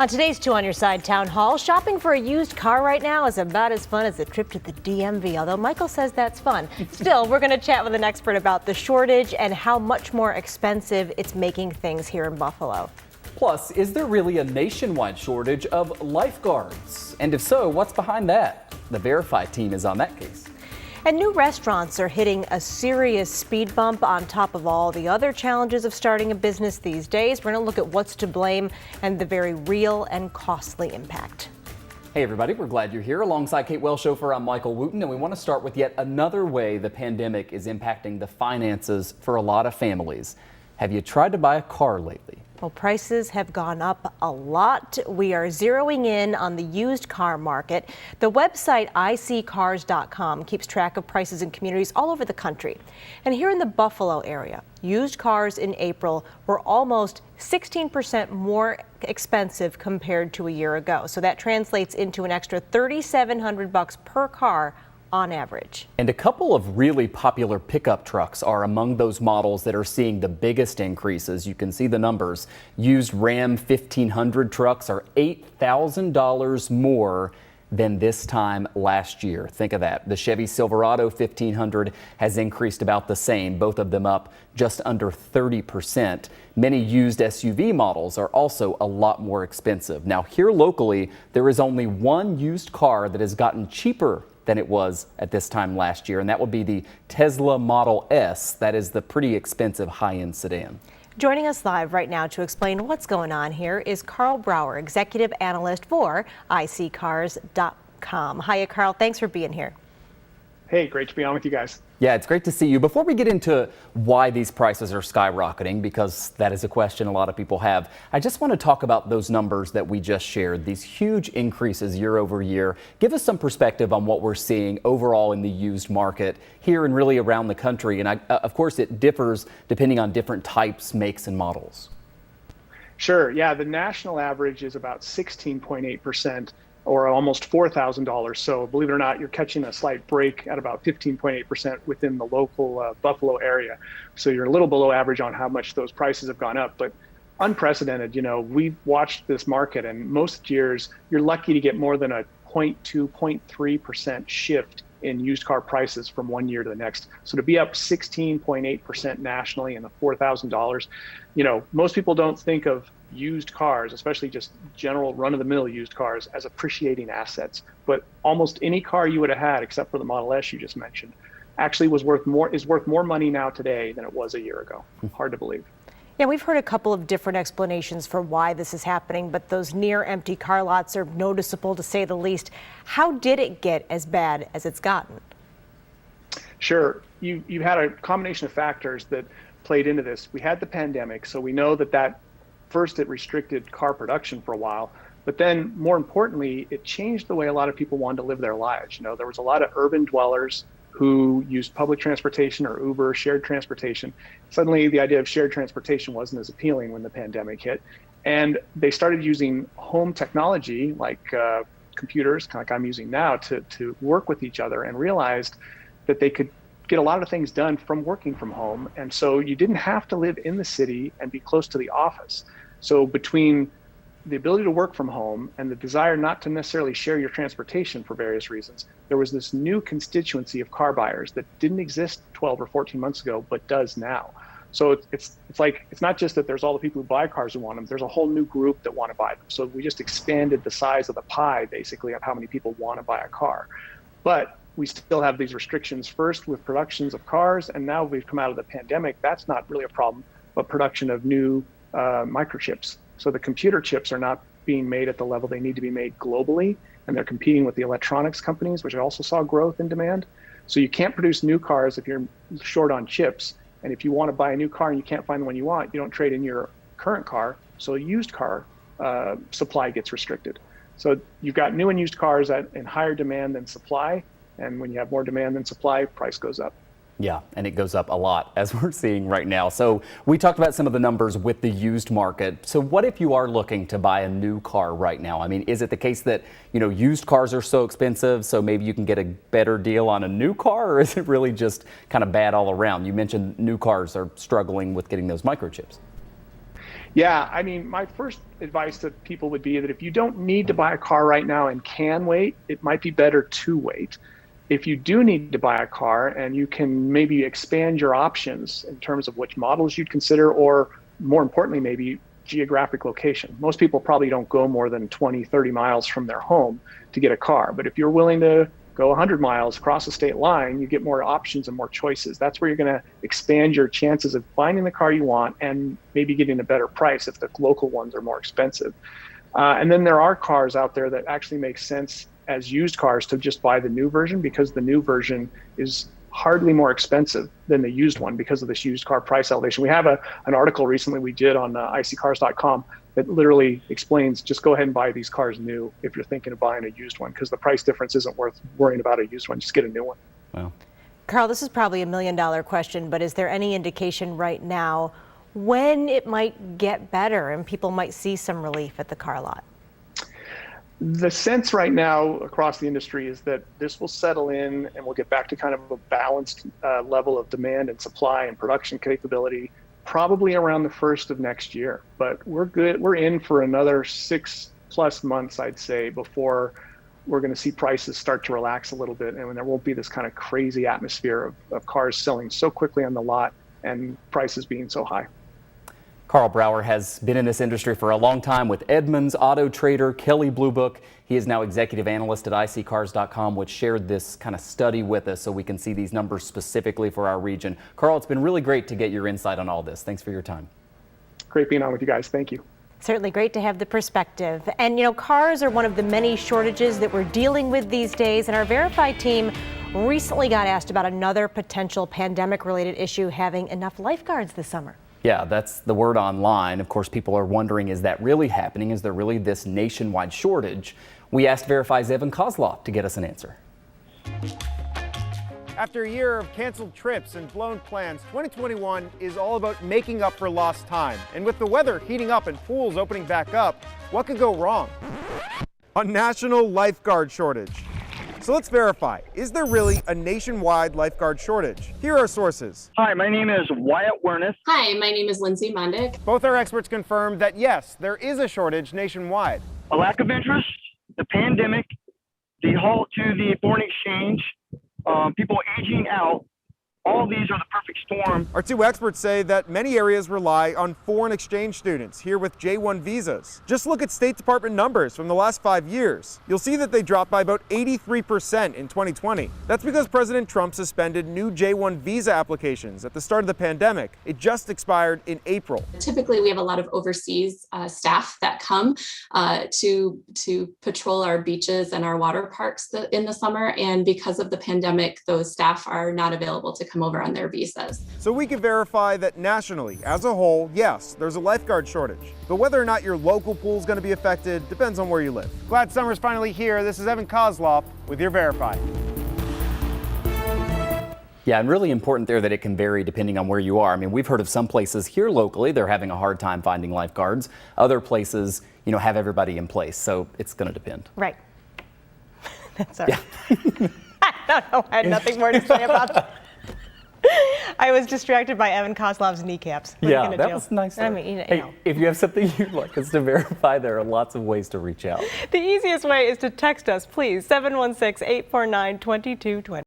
On today's Two on Your Side Town Hall, shopping for a used car right now is about as fun as a trip to the DMV, although Michael says that's fun. Still, we're going to chat with an expert about the shortage and how much more expensive it's making things here in Buffalo. Plus, is there really a nationwide shortage of lifeguards? And if so, what's behind that? The Verify team is on that case. And new restaurants are hitting a serious speed bump on top of all the other challenges of starting a business these days. We're going to look at what's to blame and the very real and costly impact. Hey everybody, we're glad you're here. Alongside Kate Welshofer, I'm Michael Wooten, and we want to start with yet another way the pandemic is impacting the finances for a lot of families. Have you tried to buy a car lately? Well, prices have gone up a lot. We are zeroing in on the used car market. The website iSeeCars.com keeps track of prices in communities all over the country. And here in the Buffalo area, used cars in April were almost 16% more expensive compared to a year ago. So that translates into an extra $3,700 per car on average. And a couple of really popular pickup trucks are among those models that are seeing the biggest increases. You can see the numbers. Used Ram 1500 trucks are $8,000 more than this time last year. Think of that. The Chevy Silverado 1500 has increased about the same, both of them up just under 30%. Many used SUV models are also a lot more expensive. Now here locally, there is only one used car that has gotten cheaper than it was at this time last year, and that would be the Tesla Model S. That is the pretty expensive high-end sedan. Joining us live right now to explain what's going on here is Karl Brauer, executive analyst for iSeeCars.com. Hiya, Karl. Thanks for being here. Hey, great to be on with you guys. Yeah, it's great to see you. Before we get into why these prices are skyrocketing, because that is a question a lot of people have, I just want to talk about those numbers that we just shared, these huge increases year over year. Give us some perspective on what we're seeing overall in the used market here and really around the country. And of course, it differs depending on different types, makes, and models. Sure. Yeah, the national average is about 16.8%. or almost $4,000. So believe it or not, you're catching a slight break at about 15.8% within the local Buffalo area. So you're a little below average on how much those prices have gone up, but unprecedented. You know, we've watched this market, and most years you're lucky to get more than a 0.2, 0.3% shift in used car prices from one year to the next. So to be up 16.8% nationally and the $4,000, you know, most people don't think of used cars, especially just general run-of-the-mill used cars, as appreciating assets. But almost any car you would have had, except for the Model S you just mentioned, actually is worth more money now today than it was a year ago. Hard to believe. Yeah, we've heard a couple of different explanations for why this is happening, but those near empty car lots are noticeable to say the least. How did it get as bad as it's gotten? Sure. You had a combination of factors that played into this. We had the pandemic, so we know that first it restricted car production for a while, but then more importantly, it changed the way a lot of people wanted to live their lives. You know, there was a lot of urban dwellers who used public transportation or Uber, shared transportation. Suddenly the idea of shared transportation wasn't as appealing when the pandemic hit. And they started using home technology like computers, kind of like I'm using now, to work with each other, and realized that they could get a lot of things done from working from home. And so you didn't have to live in the city and be close to the office. So between the ability to work from home and the desire not to necessarily share your transportation for various reasons, there was this new constituency of car buyers that didn't exist 12 or 14 months ago, but does now. So it's not just that there's all the people who buy cars who want them, there's a whole new group that want to buy them. So we just expanded the size of the pie, basically, of how many people want to buy a car. But we still have these restrictions, first with productions of cars, and now we've come out of the pandemic. That's not really a problem, but production of new microchips. So the computer chips are not being made at the level they need to be made globally, and they're competing with the electronics companies, which also saw growth in demand. So you can't produce new cars if you're short on chips. And if you want to buy a new car and you can't find the one you want, you don't trade in your current car. So a used car supply gets restricted. So you've got new and used cars in higher demand than supply. And when you have more demand than supply, price goes up. Yeah, and it goes up a lot, as we're seeing right now. So we talked about some of the numbers with the used market. So what if you are looking to buy a new car right now? I mean, is it the case that, you know, used cars are so expensive, so maybe you can get a better deal on a new car, or is it really just kind of bad all around? You mentioned new cars are struggling with getting those microchips. Yeah, I mean, my first advice to people would be that if you don't need to buy a car right now and can wait, it might be better to wait. If you do need to buy a car and you can maybe expand your options in terms of which models you'd consider, or more importantly, maybe geographic location. Most people probably don't go more than 20, 30 miles from their home to get a car. But if you're willing to go 100 miles across the state line, you get more options and more choices. That's where you're going to expand your chances of finding the car you want and maybe getting a better price if the local ones are more expensive. And then there are cars out there that actually make sense as used cars to just buy the new version, because the new version is hardly more expensive than the used one because of this used car price elevation. We have an article recently we did on icars.com that literally explains just go ahead and buy these cars new if you're thinking of buying a used one, because the price difference isn't worth worrying about a used one. Just get a new one. Wow. Carl, this is probably $1 million question, but is there any indication right now when it might get better and people might see some relief at the car lot? The sense right now across the industry is that this will settle in and we'll get back to kind of a balanced level of demand and supply and production capability probably around the first of next year. But we're good. We're in for another 6+ months, I'd say, before we're going to see prices start to relax a little bit, and there won't be this kind of crazy atmosphere of cars selling so quickly on the lot and prices being so high. Karl Brauer has been in this industry for a long time with Edmunds, Auto Trader, Kelley Blue Book. He is now executive analyst at icars.com, which shared this kind of study with us so we can see these numbers specifically for our region. Karl, it's been really great to get your insight on all this. Thanks for your time. Great being on with you guys. Thank you. Certainly great to have the perspective. And, you know, cars are one of the many shortages that we're dealing with these days. And our Verified team recently got asked about another potential pandemic-related issue, having enough lifeguards this summer. Yeah, that's the word online. Of course, people are wondering, is that really happening? Is there really this nationwide shortage? We asked Verify's Evan Kozloff to get us an answer. After a year of canceled trips and blown plans, 2021 is all about making up for lost time. And with the weather heating up and pools opening back up, what could go wrong? A national lifeguard shortage. So let's verify, is there really a nationwide lifeguard shortage? Here are sources. Hi, my name is Wyatt Werniss. Hi, my name is Lindsay Mondick. Both our experts confirmed that yes, there is a shortage nationwide. A lack of interest, the pandemic, the halt to the foreign exchange, people aging out, all these are the perfect storm. Our two experts say that many areas rely on foreign exchange students here with J-1 visas. Just look at State Department numbers from the last 5 years. You'll see that they dropped by about 83% in 2020. That's because President Trump suspended new J-1 visa applications at the start of the pandemic. It just expired in April. Typically, we have a lot of overseas staff that come to patrol our beaches and our water parks in the summer. And because of the pandemic, those staff are not available to come over on their visas. So we can verify that nationally, as a whole, yes, there's a lifeguard shortage. But whether or not your local pool is going to be affected depends on where you live. Glad summer's finally here. This is Evan Kozloff with your Verify. Yeah, and really important there that it can vary depending on where you are. I mean, we've heard of some places here locally, they're having a hard time finding lifeguards. Other places, you know, have everybody in place. So it's going to depend. Right. That's all right. Yeah. I don't know. I had nothing more to say about that. I was distracted by Evan Kozloff's kneecaps. Yeah, that was nice. I mean, you hey, know. if you have something you'd like us to verify, there are lots of ways to reach out. The easiest way is to text us, please, 716-849-2220.